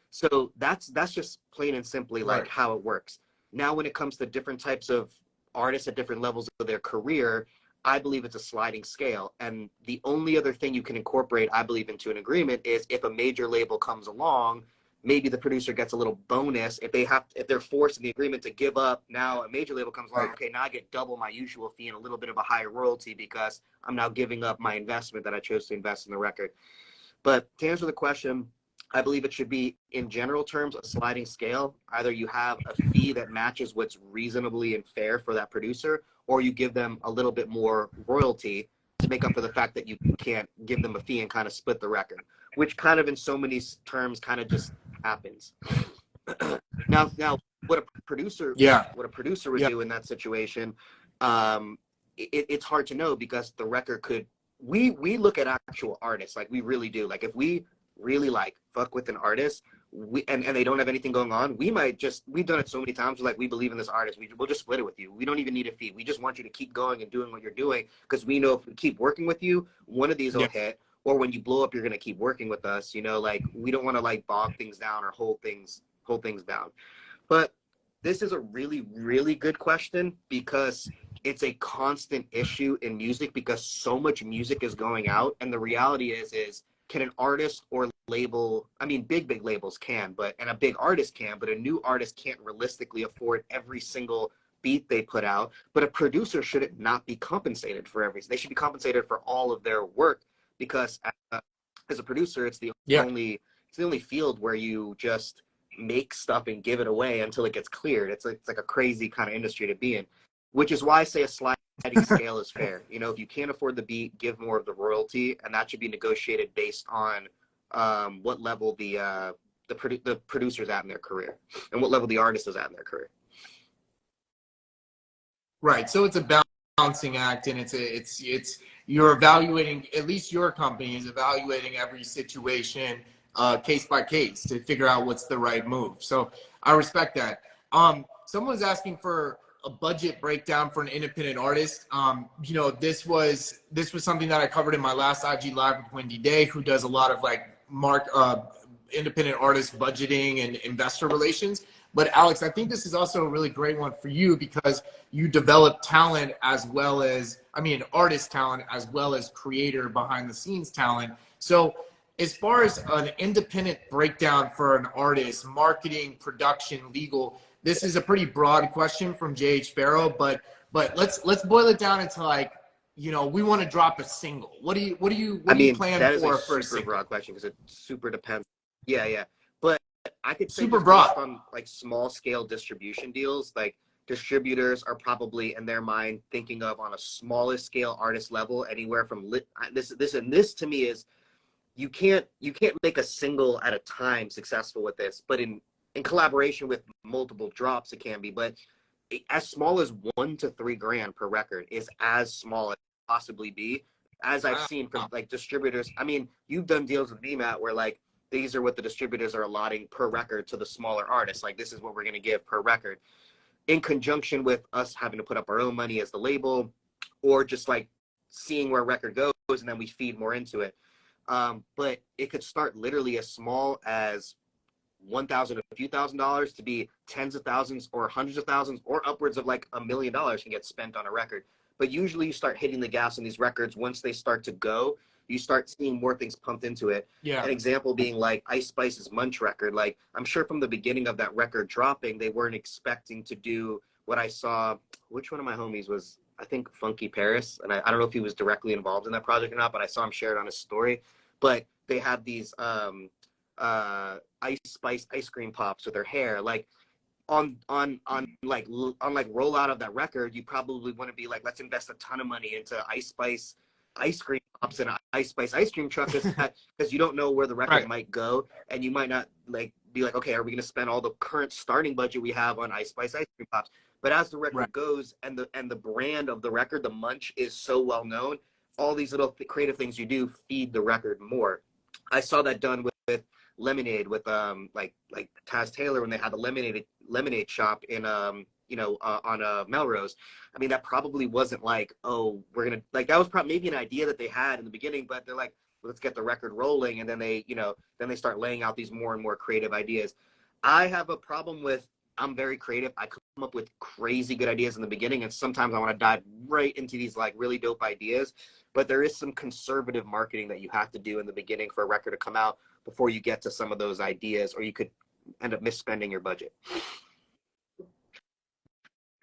B: So that's just plain and simply like how it works. Now, when it comes to different types of artists at different levels of their career, I believe it's a sliding scale. And the only other thing you can incorporate, I believe, into an agreement is if a major label comes along, maybe the producer gets a little bonus. If they're forced in the agreement to give up, now a major label comes along, okay, now I get double my usual fee and a little bit of a higher royalty because I'm now giving up my investment that I chose to invest in the record. But to answer the question, I believe it should be, in general terms, a sliding scale. Either you have a fee that matches what's reasonably and fair for that producer, or you give them a little bit more royalty to make up for the fact that you can't give them a fee and kind of split the record, which kind of in so many terms kind of just happens. Now what a producer would do in that situation, it's hard to know because the record could, we look at actual artists, like we really do. Like if we really fuck with an artist, and they don't have anything going on, we've done it so many times, like we believe in this artist, we'll just split it with you. We don't even need a fee. We just want you to keep going and doing what you're doing because we know if we keep working with you, one of these will hit, or when you blow up, you're going to keep working with us. We don't want to bog things down or hold things down. But this is a really, really good question because it's a constant issue in music because so much music is going out, and the reality is can an artist or label, I mean, big labels can, and a big artist can, but a new artist can't realistically afford every single beat they put out. But a producer should not be compensated for everything. They should be compensated for all of their work because as a producer, it's the only field where you just make stuff and give it away until it gets cleared. It's like a crazy kind of industry to be in, which is why I say a sliding scale is fair. If you can't afford the beat, give more of the royalty, and that should be negotiated based on what level the producer's at in their career and what level the artist is at in their career.
A: Right. So it's a balancing act, and it's you're evaluating, at least your company is evaluating every situation case by case to figure out what's the right move. So I respect that. Someone's asking for a budget breakdown for an independent artist. This was something that I covered in my last IG Live with Wendy Day, who does a lot of independent artist budgeting and investor relations. But Alex, I think this is also a really great one for you because you develop talent as well as, I mean, artist talent as well as creator behind the scenes talent. So as far as an independent breakdown for an artist, marketing, production, legal, this is a pretty broad question from JH Farrow, but let's boil it down into like, you know, we want to drop a single. What do you plan
B: that is
A: for
B: a
A: a
B: super
A: single?
B: broad question because it super depends. Yeah. But I could say
A: Super
B: just
A: broad.
B: based on like small scale distribution deals, like distributors are probably in their mind thinking of on a smallest scale artist level, anywhere from this to me is you can't make a single at a time successful with this, but in collaboration with multiple drops it can be, but as small as $1 to $3 grand per record is as small as possibly be, as I've seen from like distributors. I mean, you've done deals with me, Matt, where like these are what the distributors are allotting per record to the smaller artists. Like this is what we're going to give per record, in conjunction with us having to put up our own money as the label, or just like seeing where a record goes and then we feed more into it. But it could start literally as small as $1,000, a few $1,000s to be tens of thousands or hundreds of thousands or upwards of like $1 million can get spent on a record. But usually you start hitting the gas on these records once they start to go. You start seeing more things pumped into it.
A: Yeah.
B: An example being like Ice Spice's Munch record. Like I'm sure from the beginning of that record dropping, they weren't expecting to do what I saw. Which one of my homies was, I think, Funky Paris, and I don't know if he was directly involved in that project or not, but I saw him share it on his story. But they had these Ice Spice ice cream pops with her hair. Like on rollout of that record, you probably want to be like, let's invest a ton of money into Ice Spice ice cream pops and an Ice Spice ice cream truck, because you don't know where the record might go, and you might not like be like, okay, are we going to spend all the current starting budget we have on Ice Spice ice cream pops? But as the record goes and the brand of the record, the Munch, is so well known, all these little creative things you do feed the record more. I saw that done with Lemonade, with like Taz Taylor, when they had the lemonade shop in on Melrose. I mean, that probably wasn't like, oh, we're gonna, like, that was probably maybe an idea that they had in the beginning, but they're like, let's get the record rolling, and then they start laying out these more and more creative ideas. I have a problem with, I'm very creative. I come up with crazy good ideas in the beginning, and sometimes I want to dive right into these like really dope ideas, but there is some conservative marketing that you have to do in the beginning for a record to come out before you get to some of those ideas, or you could end up misspending your budget.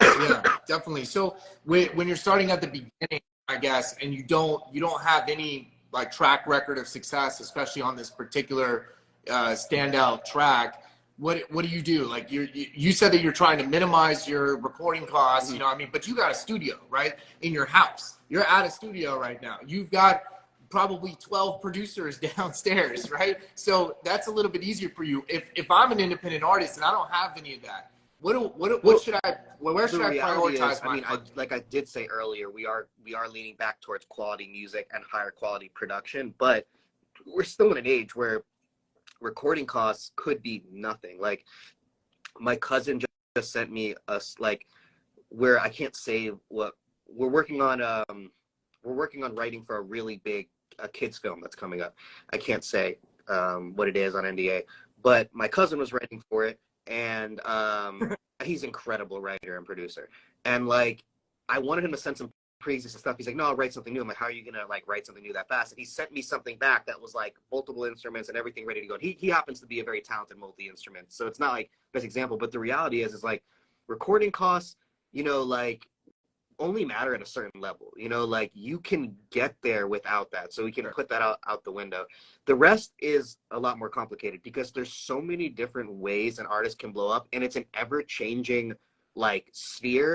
A: Yeah, definitely. So when you're starting at the beginning, I guess, and you don't have any like track record of success, especially on this particular standout track, what do you do? Like you said that you're trying to minimize your recording costs, you know what I mean? But you got a studio, right? In your house. You're at a studio right now. You've got probably 12 producers downstairs, right? So that's a little bit easier for you. If I'm an independent artist and I don't have any of that, where should I prioritize?
B: Like I did say earlier, we are leaning back towards quality music and higher quality production, but we're still in an age where recording costs could be nothing. Like my cousin just sent me where I can't say what we're working on. We're working on writing for a really big kids film that's coming up. I can't say what it is on NDA, but my cousin was writing for it, and he's an incredible writer and producer. And like, I wanted him to send some pre-existing stuff. He's like, no, I'll write something new. I'm like, how are you gonna like write something new that fast? And he sent me something back that was like multiple instruments and everything ready to go. And he happens to be a very talented multi-instrument, so it's not like best example. But the reality is like recording costs, like only matter at a certain level. Like you can get there without that, so we can put that out the window. The rest is a lot more complicated because there's so many different ways an artist can blow up, and it's an ever-changing like sphere.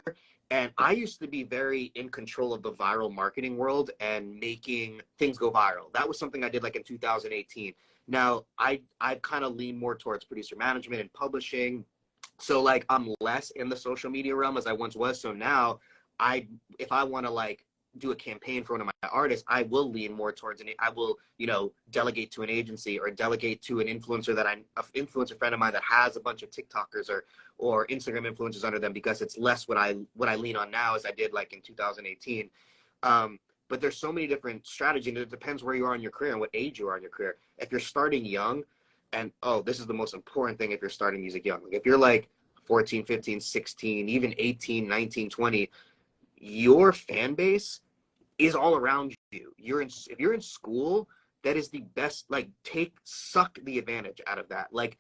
B: And I used to be very in control of the viral marketing world and making things go viral. That was something I did like in 2018. Now I've kind of leaned more towards producer management and publishing, so like I'm less in the social media realm as I once was. So now if I want to like do a campaign for one of my artists, I will lean more towards it. I will, delegate to an agency or delegate to an influencer an influencer friend of mine that has a bunch of TikTokers or Instagram influencers under them, because it's less what I lean on now as I did like in 2018. But there's so many different strategies, and it depends where you are in your career and what age you are in your career. If you're starting young, And oh, this is the most important thing if you're starting music young. Like if you're like 14, 15, 16, even 18, 19, 20, your fan base is all around you. If you're in school, that is the best, like suck the advantage out of that. Like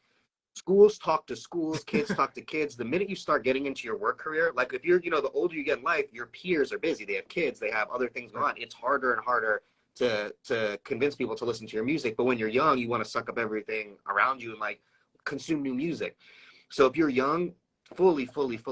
B: schools talk to schools, kids talk to kids. The minute you start getting into your work career, like if you're, the older you get in life, your peers are busy. They have kids, they have other things going on. It's harder and harder to convince people to listen to your music. But when you're young, you want to suck up everything around you and like consume new music. So if you're young, fully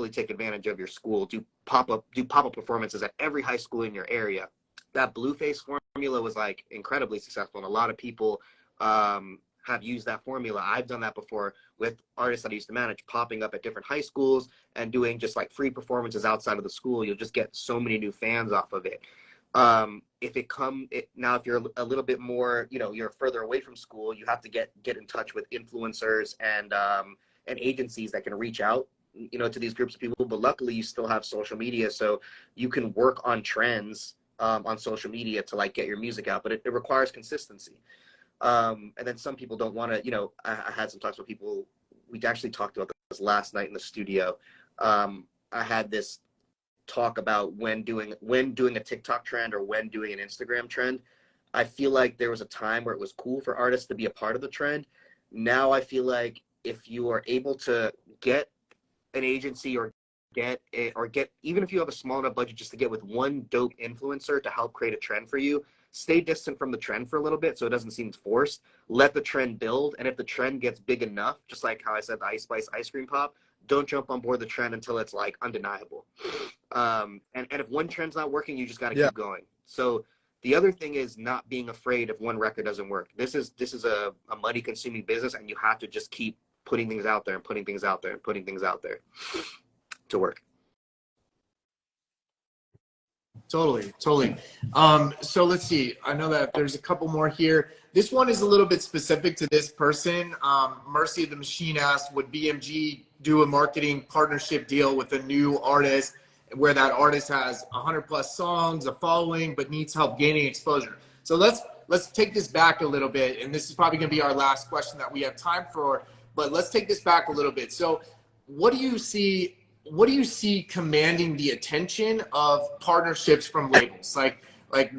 B: take advantage of your school. Do pop-up performances at every high school in your area. That Blueface formula was like incredibly successful, and a lot of people have used that formula. I've done that before with artists that I used to manage, popping up at different high schools and doing just like free performances outside of the school. You'll just get so many new fans off of it. Now, if you're a little bit more, you're further away from school, you have to get in touch with influencers and agencies that can reach out, to these groups of people. But luckily, you still have social media, so you can work on trends on social media to like get your music out. But it requires consistency. And then some people don't want to, I had some talks with people. We actually talked about this last night in the studio. I had this talk about when doing a TikTok trend or when doing an Instagram trend. I feel like there was a time where it was cool for artists to be a part of the trend. Now I feel like if you are able to get an agency or get even if you have a small enough budget just to get with one dope influencer to help create a trend for you, stay distant from the trend for a little bit so it doesn't seem forced. Let the trend build, and if the trend gets big enough, just like how I said the Ice Spice ice cream pop, don't jump on board the trend until it's like undeniable. And if one trend's not working, you just got to keep going. So the other thing is not being afraid if one record doesn't work. This is a money consuming business, and you have to just keep putting things out there and putting things out there and putting things out there to work.
A: Totally. So let's see. I know that there's a couple more here. This one is a little bit specific to this person. Mercy of the Machine asked, would BMG do a marketing partnership deal with a new artist where that artist has 100+ songs, a following, but needs help gaining exposure? So let's take this back a little bit, and this is probably going to be our last question that we have time for, but let's take this back a little bit. So what do you see commanding the attention of partnerships from labels? Like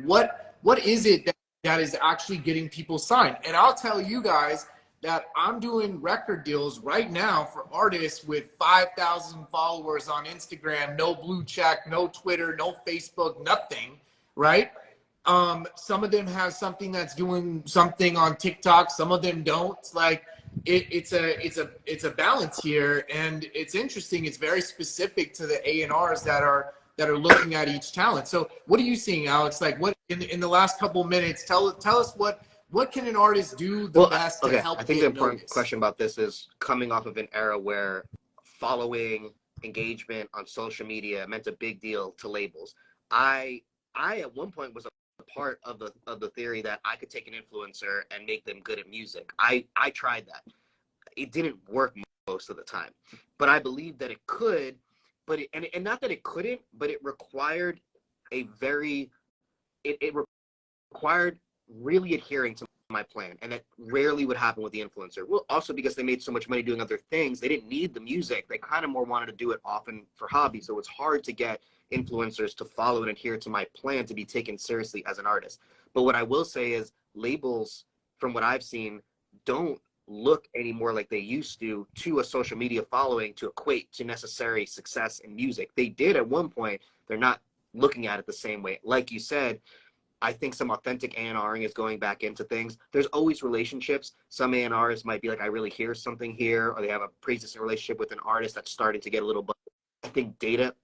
A: what is it that is actually getting people signed? And I'll tell you guys that I'm doing record deals right now for artists with 5,000 followers on Instagram, no blue check, no Twitter, no Facebook, nothing, right? Some of them have something that's doing something on TikTok, some of them don't. Like it's a balance here, and it's interesting. It's very specific to the A&Rs that are looking at each talent. So what are you seeing, Alex? Like what in the last couple of minutes, tell us what can an artist do the best to help?
B: I think the important question about this is coming off of an era where following, engagement on social media meant a big deal to labels. I at one point was a part of the theory that I could take an influencer and make them good at music. I tried that. It didn't work most of the time, but I believed that it could. But and not that it couldn't, but it required it required really adhering to my plan, and that rarely would happen with the influencer. Well, also because they made so much money doing other things, they didn't need the music. They kind of more wanted to do it often for hobby. So it's hard to get influencers to follow and adhere to my plan to be taken seriously as an artist. But what I will say is labels, from what I've seen, don't look anymore like they used to a social media following to equate to necessary success in music. They did at one point. They're not looking at it the same way. Like you said, I think some authentic A&Ring is going back into things. There's always relationships. Some A&Rs might be like, I really hear something here, or they have a pre-existing relationship with an artist that's starting to get a little bit. I think data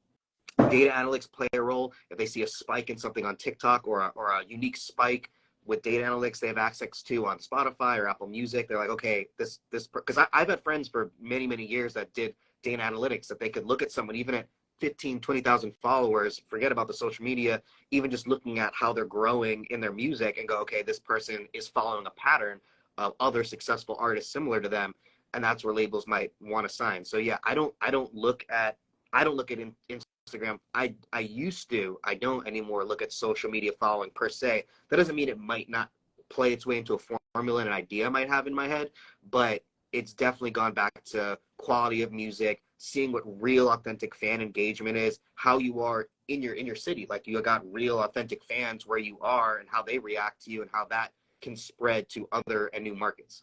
B: analytics play a role. If they see a spike in something on TikTok or a unique spike with data analytics they have access to on Spotify or Apple Music, they're like, okay, this because I've had friends for many years that did data analytics, that they could look at someone even at 15, 20,000 followers, forget about the social media, even just looking at how they're growing in their music and go, okay, this person is following a pattern of other successful artists similar to them. And that's where labels might want to sign. So yeah, I don't look at Instagram. I used to, I don't anymore look at social media following per se. That doesn't mean it might not play its way into a form formula and an idea I might have in my head, but it's definitely gone back to quality of music, seeing what real authentic fan engagement is, how you are in your city. Like, you got real authentic fans where you are and how they react to you and how that can spread to other and new markets.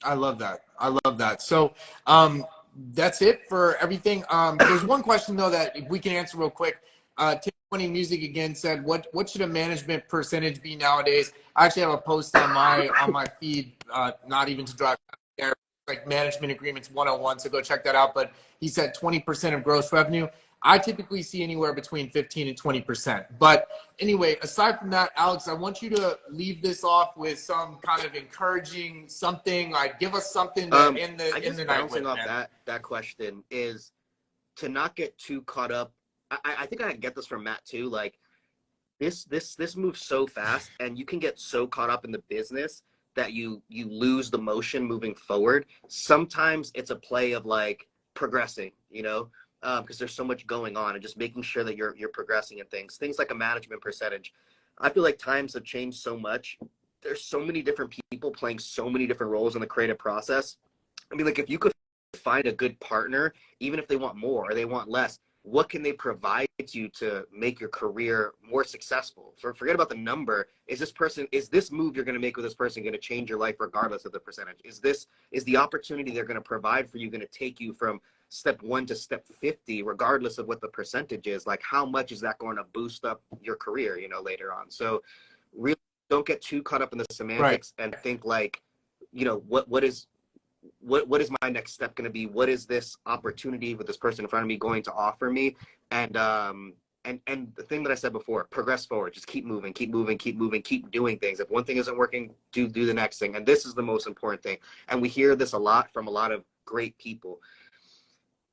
A: I love that. I love that. So that's it for everything. There's one question though that if we can answer real quick. T20 Music again said, what should a management percentage be nowadays? I actually have a post on my feed, not even to drive there, like management agreements 101. So go check that out. But he said 20% of gross revenue. I typically see anywhere between 15 and 20%. But anyway, aside from that, Alex, I want you to leave this off with some kind of encouraging something. Like, give us something to end the night with.
B: Bouncing off that question is to not get too caught up. I think I get this from Matt too. Like, this moves so fast, and you can get so caught up in the business that you lose the motion moving forward. Sometimes it's a play of like progressing, you know. Because there's so much going on, and just making sure that you're progressing in things like a management percentage. I feel like times have changed so much. There's so many different people playing so many different roles in the creative process. I mean, like, if you could find a good partner, even if they want more or they want less, what can they provide you to make your career more successful? Forget about the number. Is this move you're going to make with this person going to change your life regardless of the percentage? Is the opportunity they're going to provide for you going to take you from step 1 to step 50, regardless of what the percentage is? Like, how much is that going to boost up your career, you know, later on? So really don't get too caught up in the semantics, right, and think like, you know, what is my next step going to be? What is this opportunity with this person in front of me going to offer me? And the thing that I said before, progress forward, just keep moving, keep doing things. If one thing isn't working, do the next thing. And this is the most important thing. And we hear this a lot from a lot of great people.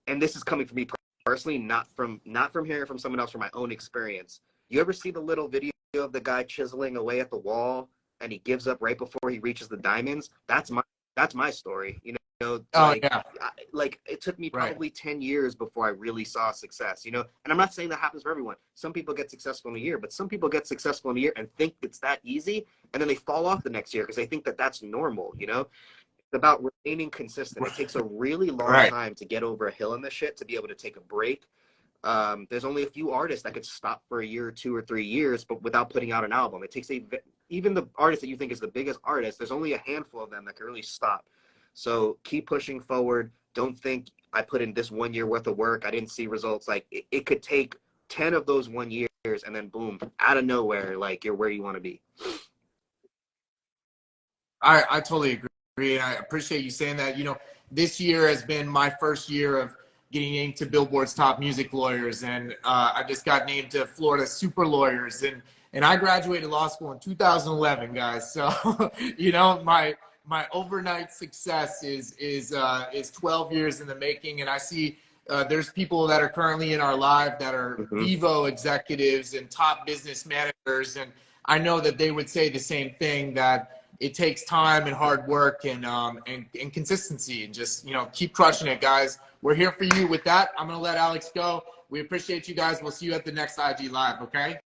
B: And this is coming from me personally, not from hearing from someone else, from my own experience. You ever see the little video of the guy chiseling away at the wall and he gives up right before he reaches the diamonds? That's my story. You know, like,
A: yeah.
B: Like, it took me probably 10 years before I really saw success, you know? And I'm not saying that happens for everyone. Some people get successful in a year, but some people get successful in a year and think it's that easy, and then they fall off the next year because they think that that's normal, you know? It's about remaining consistent. It takes a really long time to get over a hill in this shit, to be able to take a break. There's only a few artists that could stop for a year or 2 or 3 years, but without putting out an album. It takes even the artist that you think is the biggest artist, there's only a handful of them that can really stop. So keep pushing forward. Don't think I put in this 1 year worth of work, I didn't see results. Like, it could take 10 of those 1 years, and then boom, out of nowhere, like, you're where you want to be.
A: I totally agree. And I appreciate you saying that. You know, this year has been my first year of getting named to Billboard's Top Music Lawyers, and I just got named to Florida Super Lawyers, and I graduated law school in 2011, guys. So you know, my overnight success is 12 years in the making, and I see there's people that are currently in our live that are Vivo executives and top business managers, and I know that they would say the same thing, that it takes time and hard work and consistency, and just, you know, keep crushing it, guys. We're here for you. With that, I'm going to let Alex go. We appreciate you guys. We'll see you at the next IG Live, okay?